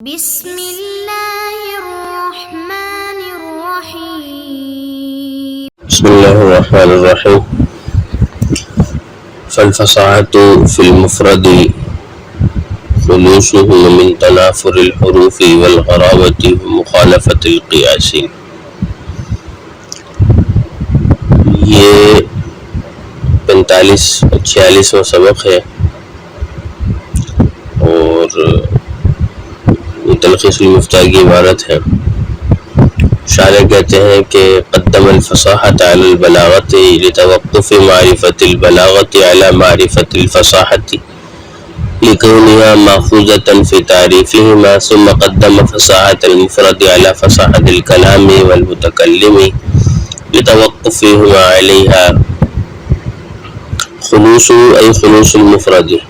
بسم اللہ الرحمن الرحیم بسم اللہ الرحمن الرحیم فالفصاحة في المفرد خلوصه من تنافر الحروف والغرابة ومخالفة القياس. یہ 45-46واں سبق ہے اور تلخیص المفتاح کی عبارت ہے. شارح کہتے ہیں کہ قدم الفصاحة على البلاغة لتوقف معرفة البلاغة على معرفة الفصاحة لكونها مأخوذة في تعريفهما، ثم قدم فصاحة المفرد على فصاحة الكلام والمتكلم لتوقفهما عليها. خلوص أي خلوص المفرد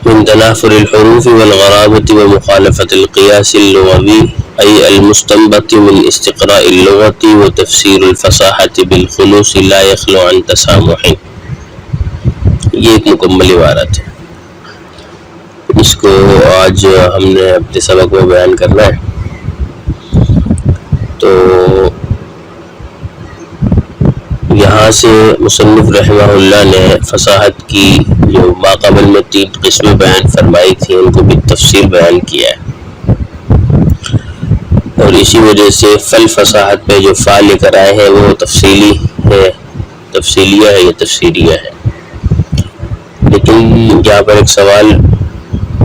من تنافر الحروف والغرابة ومخالفة القياس اللغوي أي المستنبط من استقراء اللغة وتفسير الفصاحة بالخلوص لا يخلو عن تسامح. یہ ایک مکمل عبارت ہے، اس کو آج ہم نے اپنے سبق میں بیان کرنا ہے. تو یہاں سے مصنف رحمہ اللہ نے فصاحت کی جو ماقبل میں 3 قسمیں بیان فرمائی تھی ان کو بھی تفصیل بیان کیا ہے، اور اسی وجہ سے فصاحت پہ جو فا لے کر آئے ہیں وہ تفصیلیہ ہے یا تفسیریہ ہے. لیکن یہاں پر ایک سوال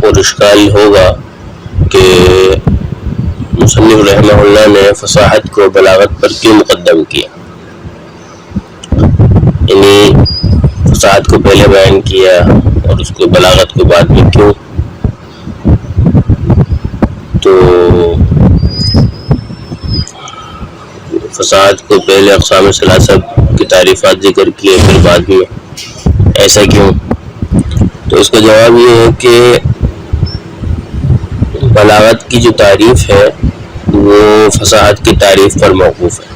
اور اشکال ہوگا کہ مصنف رحمہ اللہ نے فصاحت کو بلاغت پر کیوں مقدم کیا، یعنی فصاحت کو پہلے بیان کیا اور اس کو بلاغت کو بعد میں کیوں. تو فصاحت کو پہلے اقسام ثلاثہ کی تعریفات ذکر کیے پھر بعد میں، ایسا کیوں؟ تو اس کا جواب یہ ہے کہ بلاغت کی جو تعریف ہے وہ فصاحت کی تعریف پر موقوف ہے،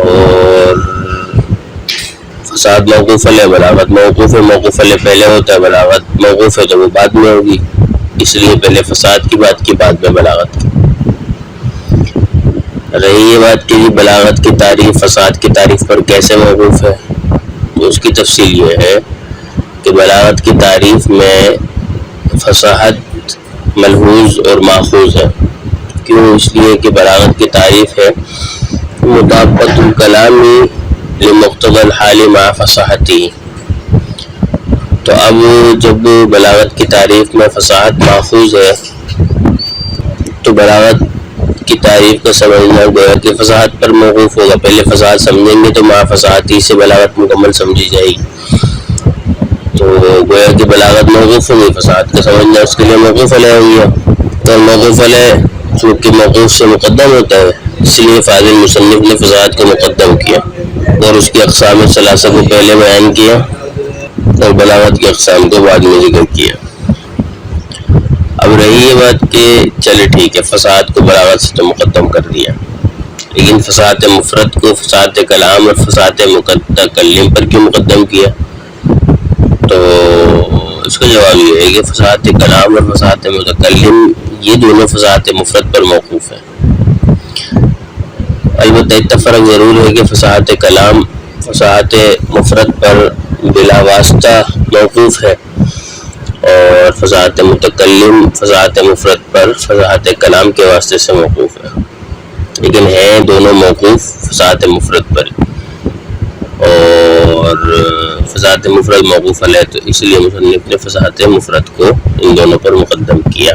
اور فصاحت موقوف علیہ، بلاغت موقوف ہے. موقوف علیہ پہلے ہوتا ہے، بلاغت موقوف ہے تو وہ بعد میں ہوگی، اس لیے پہلے فصاحت کی بات کی بعد میں بلاغت کی. رہی یہ بات کہ بلاغت کی تعریف فصاحت کی تعریف پر کیسے موقوف ہے، تو اس کی تفصیل یہ ہے کہ بلاغت کی تعریف میں فصاحت ملحوظ اور ماخوذ ہے. کیوں؟ اس لیے کہ بلاغت کی تعریف ہے مطابقت الکلام لمقتضى الحال مع فصاحتی. تو اب جب بلاغت کی تعریف میں فصاحت ماخوذ ہے تو بلاغت کی تعریف کو سمجھنا گویا کہ فصاحت پر موقوف ہوگا. پہلے فصاحت سمجھیں گے تو مع فصاحتی سے بلاغت مکمل سمجھی جائے گی. تو گویا کہ بلاغت موقوف ہوگی، فصاحت کا سمجھنا اس کے لیے موقوف علیہ ہو گیا. تو موقوف علیہ چونکہ موقوف سے مقدم ہوتا ہے اس لیے فاضل مصنف نے فصاحت کو مقدم کیا اور اس کی اقسام ثلاثہ کو پہلے بیان کیا اور بلاغت کی اقسام کو بعد میں ذکر کیا. اب رہی یہ بات کہ چلے ٹھیک ہے فصاحت کو بلاغت سے تو مقدم کر دیا، لیکن فصاحت مفرد کو فصاحت کلام اور فصاحت متکلم پر کیوں مقدم کیا؟ تو اس کا جواب یہ ہے کہ فصاحت کلام اور فصاحت متکلم یہ دونوں فصاحت مفرد پر موقوف ہیں. البتہ اتنا فرق ضرور ہے کہ فصاحت کلام فصاحت مفرد پر بلا واسطہ موقوف ہے اور فصاحت متکلم فصاحت مفرد پر فصاحت کلام کے واسطے سے موقوف ہے، لیکن ہیں دونوں موقوف فصاحت مفرد پر، اور فصاحت مفرد موقوف علیہ تو اس لیے مصنف نے فصاحت مفرد کو ان دونوں پر مقدم کیا.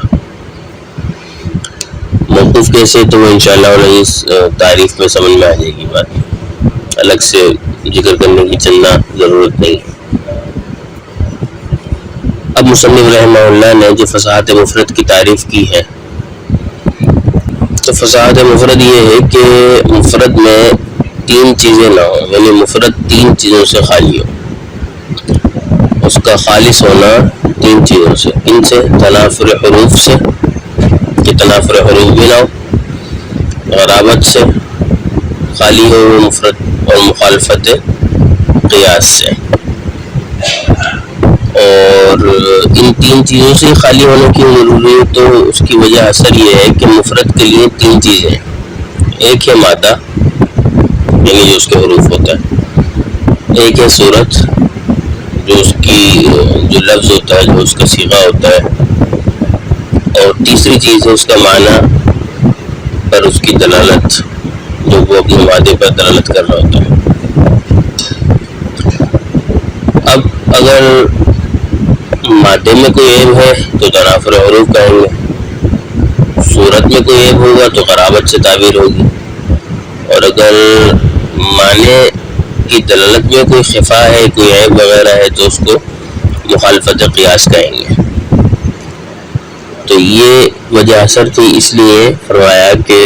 موقوف کیسے تو وہ انشاءاللہ اس تعریف میں سمجھ میں آ جائے گی، بات الگ سے ذکر کرنے کی چلنا ضرورت نہیں ہے. اب مصنف رحمہ اللہ نے جو فصاحت مفرد کی تعریف کی ہے تو فصاحت مفرد یہ ہے کہ مفرد میں 3 چیزیں نہ ہوں، یعنی مفرد 3 چیزوں سے خالی ہو. اس کا خالص ہونا 3 چیزوں سے، ان سے تنافر حروف سے کہ تنافر حروف بھی نہ ہو، غرابت سے خالی ہو وہ مفرد، اور مخالفت قیاس سے. اور ان تین چیزوں سے خالی ہونے کی ضروری ہے، تو اس کی وجہ اثر یہ ہے کہ مفرد کے لیے تین چیزیں ہیں. ایک ہے مادہ یعنی جو اس کے حروف ہوتا ہے، ایک ہے صورت جو اس کی جو لفظ ہوتا ہے، جو اس کا صیغہ ہوتا ہے، اور تیسری چیز ہے اس کا معنی پر اس کی دلالت جو وہ اپنے مادے پر دلالت کر رہا ہوتا ہے. اب اگر مادے میں کوئی عیب ہے تو تنافر حروف کہیں گے، صورت میں کوئی عیب ہوگا تو قرابت سے تعبیر ہوگی، اور اگر معنی کی دلالت میں کوئی خفا ہے، کوئی عیب وغیرہ ہے تو اس کو مخالفت قیاس کہیں گے. تو یہ وجہ اثر تھی، اس لیے فرمایا کہ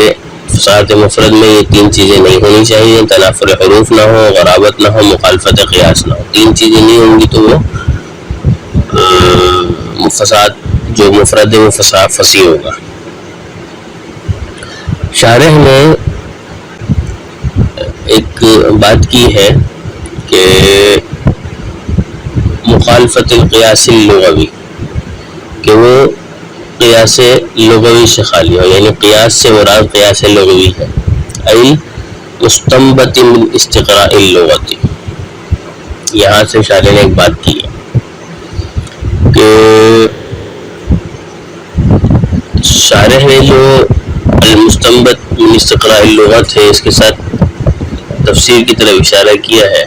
فصاحت مفرد میں یہ تین چیزیں نہیں ہونی چاہیے، تنافر حروف نہ ہو، غرابت نہ ہو، مخالفت قیاس نہ ہو. تین چیزیں نہیں ہوں گی تو وہ فصاحت جو مفرد ہے وہ فصیح ہوگا. شارح نے ایک بات کی ہے کہ مخالفت القیاس اللغوی، کہ وہ قیاس لغوی سے خالی ہو، یعنی قیاس سے مراد قیاس لغوی ہے، ای مستنبط من استقراء اللغت. یہاں سے شارح نے ایک بات کی ہے کہ شارح نے جو المستنبط من استقراء اللغت ہے اس کے ساتھ تفسیر کی طرف اشارہ کیا ہے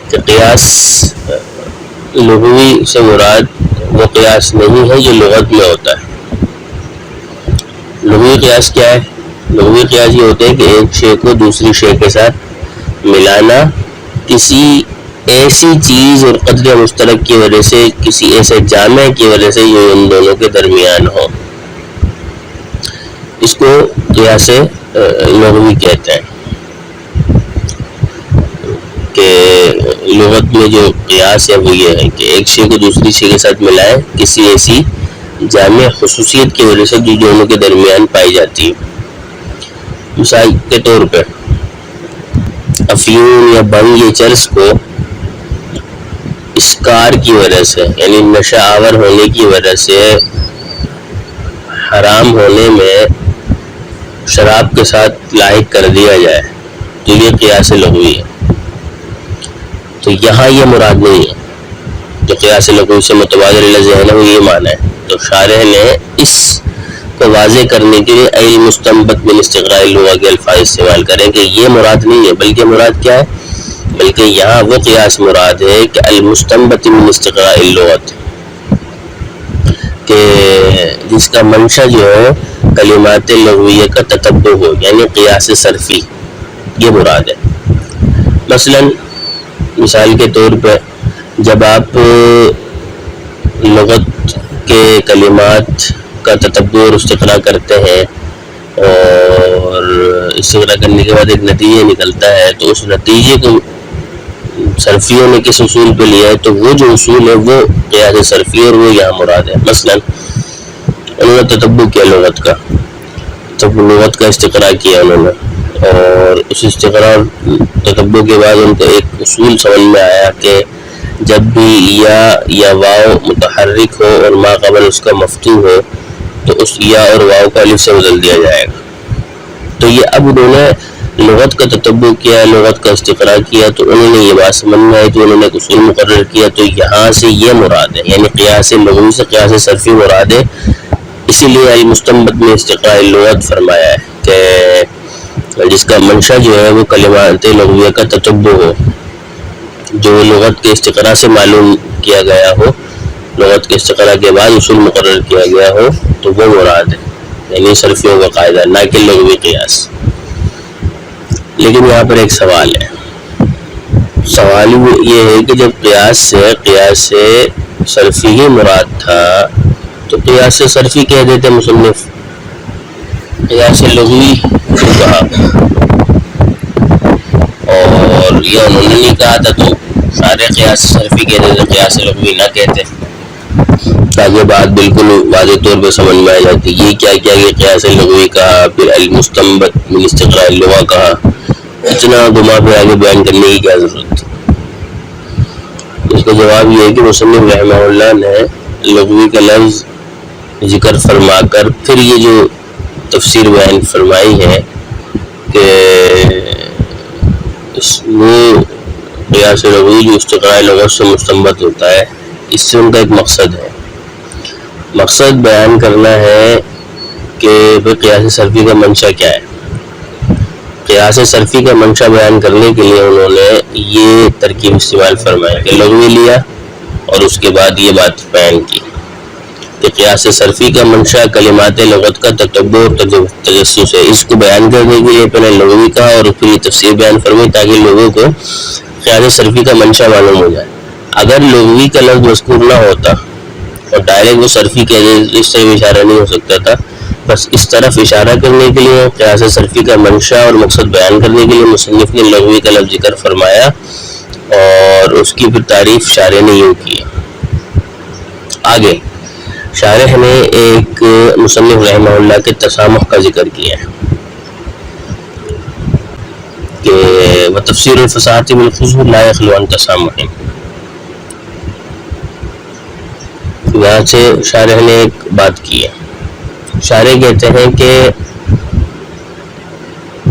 کہ قیاس لغوی سے مراد وہ قیاس نہیں ہے جو لغت میں ہوتا ہے. لغوی قیاس کیا ہے؟ لغوی قیاس یہ ہوتا ہے کہ ایک شے کو دوسری شے کے ساتھ ملانا کسی ایسی چیز اور قدر مشترک کی وجہ سے، کسی ایسے جامع کی وجہ سے جو ان دونوں کے درمیان ہو، اس کو قیاس لغوی کہتے ہیں. کہ لغت میں جو قیاس ہے وہ یہ ہے کہ ایک شے کو دوسری شے کے ساتھ ملائے کسی ایسی جامع خصوصیت کی وجہ سے جو دونوں کے درمیان پائی جاتی ہے. مثال کے طور پہ افیون یا بنگ یا چرس کو اسکار کی وجہ سے، یعنی نشہ آور ہونے کی وجہ سے حرام ہونے میں شراب کے ساتھ لاحق کر دیا جائے تو یہ قیاس لغوی ہے. تو یہاں یہ مراد نہیں ہے، جو قیاس لغوی سے متبادر ذہن ہے وہ یہ معنی ہے. تو شارح نے اس کو واضح کرنے کے لیے ای مستنبط من استقراء اللغت کے الفاظ استعمال کریں کہ یہ مراد نہیں ہے، بلکہ مراد کیا ہے؟ بلکہ یہاں وہ قیاس مراد ہے کہ المستنبط من استقراء اللغت، کہ جس کا منشا جو ہے کلمات لغویہ کا تتبع ہو، یعنی قیاس صرفی، یہ مراد ہے. مثال کے طور پہ جب آپ لغت کے کلمات کا تتبع اور استقراء کرتے ہیں اور استقراء کرنے کے بعد ایک نتیجہ نکلتا ہے، تو اس نتیجے کو صرفیوں نے کس اصول پہ لیا ہے؟ تو وہ جو اصول ہے وہ قیاس صرفی اور وہ یہاں مراد ہے. مثلا انہوں نے تتبع کیا لغت کا، تب لغت کا استقراء کیا انہوں نے، اور اس استقراء اور تتبع کے بعد ان کو ایک اصول سمجھ میں آیا کہ جب بھی یا واو متحرک ہو اور ما قبل اس کا مفتوح ہو تو اس یا اور واو کو الف سے بدل دیا جائے گا. تو یہ اب انہوں نے لغت کا تتبع کیا، لغت کا استقراء کیا، تو انہوں نے یہ بات سمجھ میں آئی تو انہوں نے ایک اصول مقرر کیا. تو یہاں سے یہ مراد ہے، یعنی قیاس لغوی سے قیاس صرفی مراد ہے. اسی لیے المستنبط میں استقراء اللغت فرمایا ہے کہ جس کا منشا جو ہے وہ کلمات لغویہ کا تتبع ہو، جو لغت کے استقراء سے معلوم کیا گیا ہو، لغت کے استقراء کے بعد اصول مقرر کیا گیا ہو، تو وہ مراد ہے، یعنی صرفیوں کا قاعدہ، نہ کہ لغوی قیاس. لیکن یہاں پر ایک سوال ہے. سوال یہ ہے کہ جب قیاس سے صرفی ہی مراد تھا تو قیاس سے صرفی کہہ دیتے مصنف، قیاس لغوی کیوں کہا؟ اور یہ انہوں نے نہیں کہا تھا تو سارے قیاس صرفی کہہ دیتے، قیاس لغوی نہ کہتے، تاکہ بات بالکل واضح طور پہ سمجھ میں آ جاتی. یہ کیا کیا کہ قیاس لغوی کہا، پھر المستنبط من استقراء اللغت کہا، اتنا گما پھرا کے بیان کرنے کی کیا ضرورت تھی؟ اس کا جواب یہ ہے کہ مصنف رحمہ اللہ نے لغوی کا لفظ ذکر فرما کر پھر یہ جو تفسیر بیان فرمائی ہے کہ وہ قیاس لغوی جو استقراء لغت سے مستنبط ہوتا ہے، اس سے ان کا ایک مقصد ہے، مقصد بیان کرنا ہے کہ قیاس صرفی کا منشا کیا ہے۔ قیاس صرفی کا منشا بیان کرنے کے لیے انہوں نے یہ ترکیب استعمال فرمائی کہ لغوی لیا اور اس کے بعد یہ بات بیان کی کہ قیاس صرفی کا منشا کلمات لغت کا تتبع اور تجسس ہے۔ اس کو بیان کرنے کے لیے پہلے لغوی کہا اور پھر یہ تفسیر بیان فرمائی تاکہ لوگوں کو قیاس صرفی کا منشا معلوم ہو جائے۔ اگر لغوی کا لفظ مذکور نہ ہوتا اور ڈائریکٹ وہ صرفی کے اس طرف اشارہ نہیں ہو سکتا تھا، بس اس طرف اشارہ کرنے کے لیے قیاس صرفی کا منشا اور مقصد بیان کرنے کے لیے مصنف نے لغوی کا لفظ ذکر فرمایا اور اس کی پھر تعریف شارح نے یوں کی۔ آگے شارح نے ایک مصنف رحمہ اللہ کے تسامح کا ذکر کیا ہے کہ وتفسیر الفصاحۃ بالخصوص لا یخلو عن تسامح۔ یہاں سے شارح نے ایک بات کی ہے، شارح کہتے ہیں کہ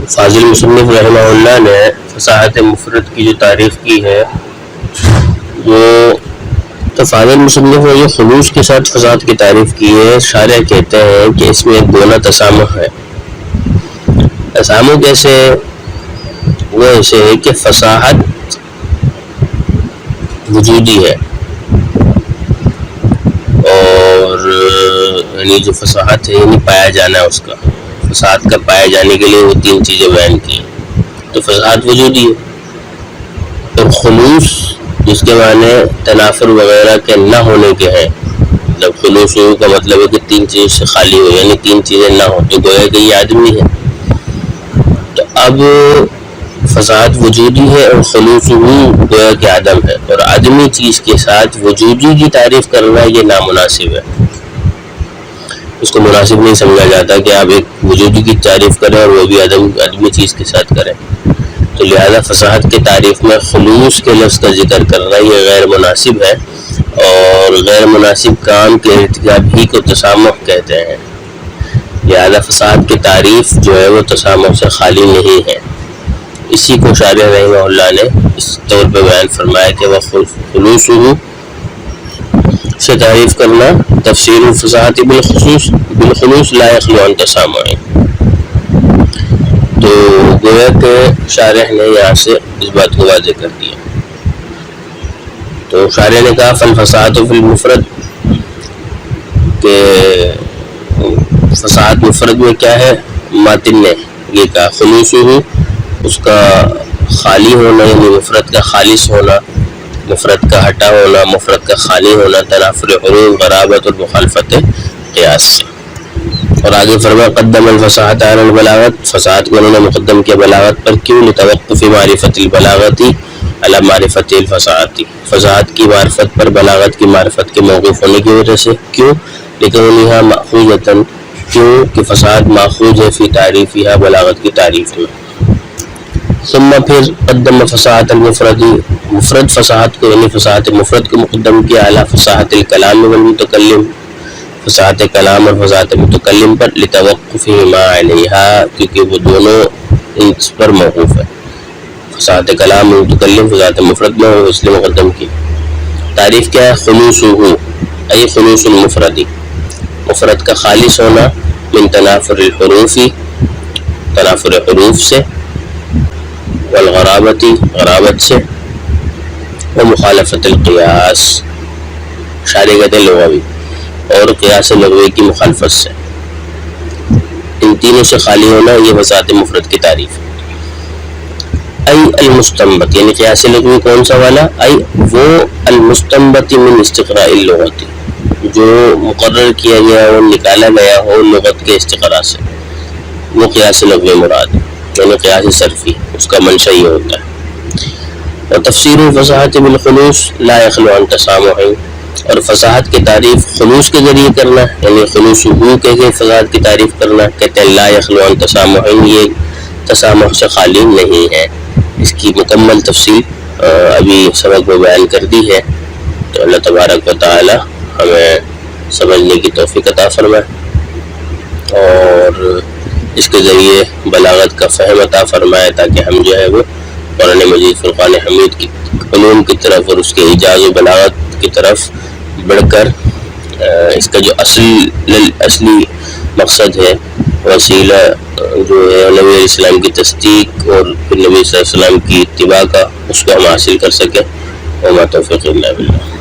فاضل مصنف رحمہ اللہ نے فصاحت مفرد کی جو تعریف کی ہے وہ تو فاضل مصنف نے جو خلوص کے ساتھ فصاحت کی تعریف کی ہے، شارح کہتے ہیں کہ اس میں ایک گونا تسامح ہے۔ تسامح کیسے؟ وہ ایسے ہے کہ فصاحت وجودی ہے اور یعنی جو فصاحت ہے یعنی پایا جانا ہے، اس کا فصاحت کا پائے جانے کے لیے وہ تین چیزیں بیان کی ہیں، تو فصاحت وجودی ہے۔ اور خلوص جس کے معنی تنافر وغیرہ کے نہ ہونے کے ہیں، جب خلوص ہو کا مطلب ہے کہ تین چیزوں سے خالی ہو، یعنی تین چیزیں نہ ہو، تو گویا کہ یہ آدمی ہے۔ تو اب فصاحت وجودی ہے اور خلوص گویا کہ عدم ہے، اور عدمی چیز کے ساتھ وجودی کی تعریف کرنا یہ نامناسب ہے، اس کو مناسب نہیں سمجھا جاتا کہ آپ ایک وجودی کی تعریف کریں اور وہ بھی عدمی چیز کے ساتھ کریں۔ تو لہذا فصاحت کی تعریف میں خلوص کے لفظ کا ذکر کرنا یہ غیر مناسب ہے، اور غیر مناسب کام کے ارتکاب ہی کو تسامح کہتے ہیں۔ لہذا فصاحت کی تعریف جو ہے وہ تسامح سے خالی نہیں ہے۔ اسی کو شارح رحمہ اللہ نے اس طور پہ بیان فرمایا کہ وہ خلوص سے تعریف کرنا تفسیر الفصاحت بالخلوص لا یخلو عن تسامح۔ تو گویا کہ شارح نے یہاں سے اس بات کو واضح کر دیا۔ تو شارح نے کہا فالفصاحت فی المفرد، کہ فصاحت مفرد میں کیا ہے، ماتن نے یہ کہا خلوص اس کا خالی ہونا، یعنی مفرد کا خالص ہونا، مفرد کا ہٹا ہونا، مفرد کا خالی ہونا، تنافر حروف، غرابت اور مخالفت قیاس سے۔ اور آگے فرمایا قدم الفصاحت علی البلاغت، فصاحت کو انہوں نے مقدم کیا بلاغت پر، کیوں؟ لتوقف معرفت البلاغتی علی معرفت الفصاحت، فصاحت کی معرفت پر بلاغت کی معرفت کے موقوف ہونے کی وجہ سے۔ کیوں؟ لکونھا ماخوذۃ، کیوں کہ فصاحت ماخوذ ہے فی تعریفھا، بلاغت کی تعریف میں۔ ثم پھر قدم فصاحت المفرد، مفرد فصاحت کو یعنی فصاحت مفرد کو مقدم کیا اعلیٰ فصاحت الکلام والمتکلم، فصاحت کلام اور فصاحت متکلم پر، لتوقفہما علیہا، کیونکہ وہ دونوں اس پر موقوف ہے، فصاحت کلام اور متکلم فصاحت مفرد میں ہو، اس لیے مقدم کی۔ تعریف کیا ہے؟ خلوصہ ای خلوص المفرد، مفرد کا خالص ہونا، من تنافر الحروف، تنافر حروف سے، والغرابتی، غرابت سے، ومخالفت القیاس، شارح کہتے ہیں لغوی، اور قیاس لغوی کی مخالفت سے، ان تینوں سے خالی ہونا یہ فصاحت مفرد کی تعریف ہے۔ ای المستنبت، یعنی قیاس لغوی کون سا والا؟ ای وہ المستنبت من استقراء اللغت، جو مقرر کیا گیا ہو، نکالا گیا ہو لغت کے استقراء سے، وہ قیاس لغوی مراد ہے، یعنی قیاس صرفی، اس کا منشا یہ ہوتا ہے۔ اور تفسیر الفصاحت بالخلوص لا یخلو عن تسامح، اور فصاحت کی تعریف خلوص کے ذریعے کرنا، یعنی خلوص کہہ کے فصاحت کی تعریف کرنا، کہتے ہیں لا یخلو عن تسامح، یہ تسامح سے خالی نہیں ہے۔ اس کی مکمل تفصیل ابھی سبق میں بیان کر دی ہے، تو اللہ تبارک و تعالی ہمیں سمجھنے کی توفیق عطا فرمائے اور اس کے ذریعے بلاغت کا فہم عطا فرمائے، تاکہ ہم جو ہے وہ قرآن مجید فرقان حمید کی علوم کی طرف اور اس کے اعجاز و بلاغت کی طرف بڑھ کر اس کا جو اصلی مقصد ہے، وسیلہ جو ہے نبی علیہ السلام کی تصدیق اور پھر نبی صلی اللہ علیہ وسلم کی اتباع کا، اس کو ہم حاصل کر سکیں۔ وما توفیق الا باللہ۔